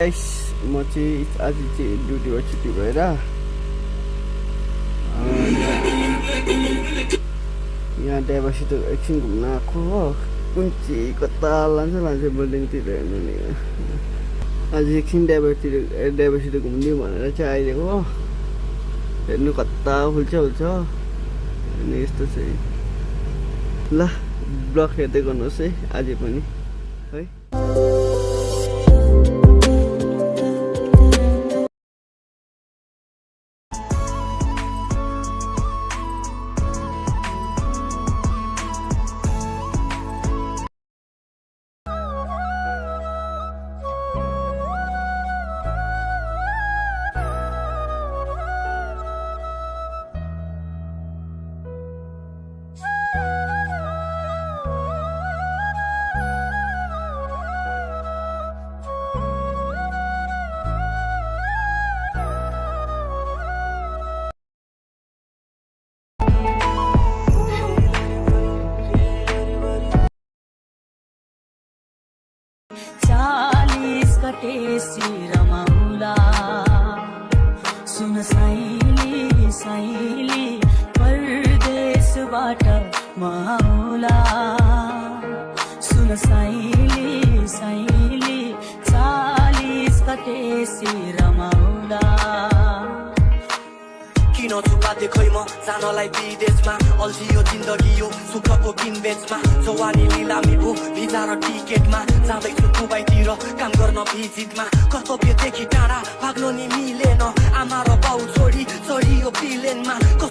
Guys म चाहिँ आज चाहिँ ड्युटीबाट छुट्टी भएर यहाँ ड्राइभरसित एकछिन घुम्न आएको हो। कुन चाहिँ कता लान्छ बिल्डिङतिर हेर्नु नि। आज एकछिन ड्राइभरसित घुमिदिउँ भनेर चाहिँ आइदिएको हो। हेर्नु कता हुल्छ अनि यस्तो चाहिँ ल ब्लग हेर्दै गर्नुहोस् है आज पनि है। कटेसी रमाउला सुन साइली साइली परदेशबाट माउला सुन साइली साइली 40 कटेसी रमाउला किन छुपा देखै म जानलाई विदेशमा अल्झियो जिन्दगी यो सुखको किनबेचमा जवानी लिलामी भो भिजा र टिकटमा जाँदैछु दुबईतिर काम गर्न भिजिटमा कर्तव्यदेखि टाढा भाग्नु नि मिलेन आमा र बाउ छोडी चढियो प्लेनमा।